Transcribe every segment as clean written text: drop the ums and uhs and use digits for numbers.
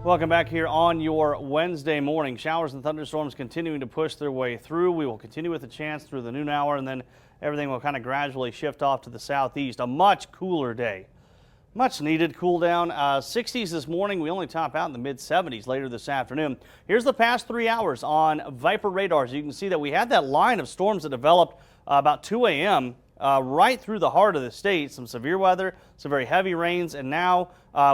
Welcome back here on your Wednesday morning. Showers and thunderstorms continuing to push their way through. We will continue with a chance through the noon hour, and then everything will kind of gradually shift off to the southeast. A much cooler day. Much needed cool down. 60s this morning. We only top out in the mid 70s later this afternoon. Here's the past 3 hours on Viper radars. You can see that we had that line of storms that developed about 2 a.m. Right through the heart of the state. Some severe weather, some very heavy rains, and now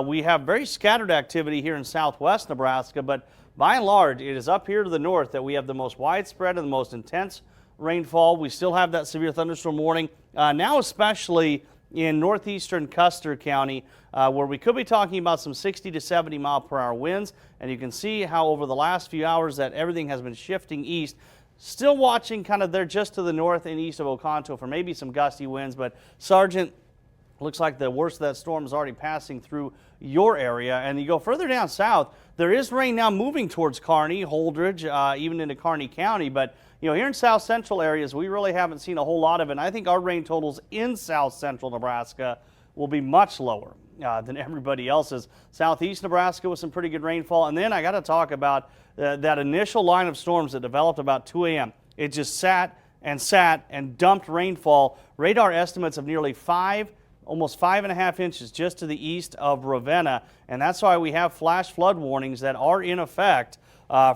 we have very scattered activity here in southwest Nebraska, but by and large it is up here to the north that we have the most widespread and the most intense rainfall. We still have that severe thunderstorm warning now, especially in northeastern Custer County, where we could be talking about some 60 to 70 mile per hour winds, and you can see how over the last few hours that everything has been shifting east. Still watching kind of there just to the north and east of Oconto for maybe some gusty winds, but Sargent, looks like the worst of that storm is already passing through your area. And you go further down south, there is rain now moving towards Kearney, Holdridge, even into Kearney County. But here in south central areas, we really haven't seen a whole lot of it. And I think our rain totals in south central Nebraska will be much lower than everybody else's. Southeast Nebraska with some pretty good rainfall. And then I got to talk about that initial line of storms that developed about 2 a.m. It just sat and dumped rainfall. Radar estimates of nearly almost 5.5 inches just to the east of Ravenna. And that's why we have flash flood warnings that are in effect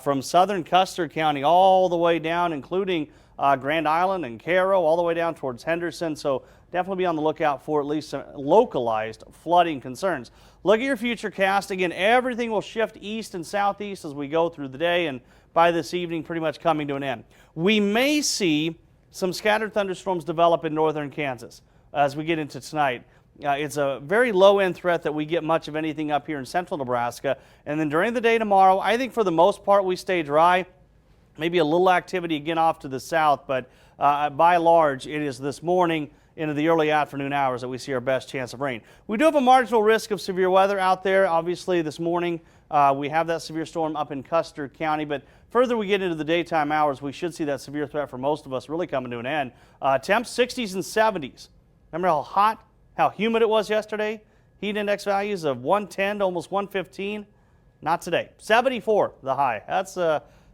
from southern Custer County all the way down, including Grand Island and Caro, all the way down towards Henderson. So definitely be on the lookout for at least some localized flooding concerns. Look at your future cast. Again, everything will shift east and southeast as we go through the day, and by this evening pretty much coming to an end. We may see some scattered thunderstorms develop in northern Kansas as we get into tonight. It's a very low-end threat that we get much of anything up here in central Nebraska. And then during the day tomorrow, I think for the most part we stay dry. Maybe a little activity again off to the south, but by and large it is this morning into the early afternoon hours that we see our best chance of rain. We do have a marginal risk of severe weather out there. Obviously this morning we have that severe storm up in Custer County, but further we get into the daytime hours, we should see that severe threat for most of us really coming to an end. Temps 60s and 70s. Remember how hot, how humid it was yesterday? Heat index values of 110 to almost 115. Not today. 74 the high. That's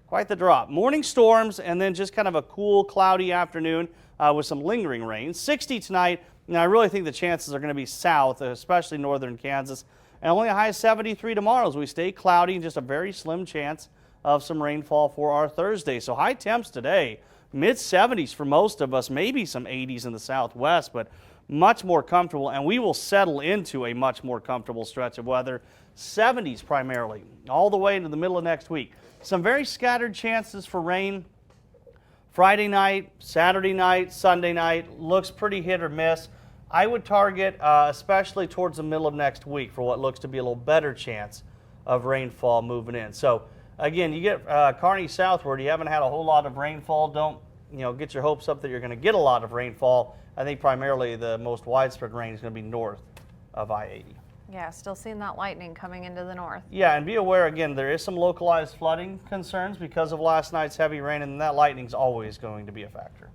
quite the drop. Morning storms and then just kind of a cool, cloudy afternoon with some lingering rain. 60 tonight. And I really think the chances are going to be south, especially northern Kansas. And only a high of 73 tomorrow as we stay cloudy and just a very slim chance of some rainfall for our Thursday. So high temps today. Mid 70s for most of us, maybe some 80s in the southwest, but much more comfortable, and we will settle into a much more comfortable stretch of weather. 70s primarily, all the way into the middle of next week. Some very scattered chances for rain Friday night, Saturday night, Sunday night. Looks pretty hit or miss. I would target especially towards the middle of next week for what looks to be a little better chance of rainfall moving in. So again, you get Kearney southward, you haven't had a whole lot of rainfall. Don't get your hopes up that you're going to get a lot of rainfall. I think primarily the most widespread rain is going to be north of I-80. Yeah, still seeing that lightning coming into the north. Yeah, and be aware again, there is some localized flooding concerns because of last night's heavy rain, and that lightning is always going to be a factor.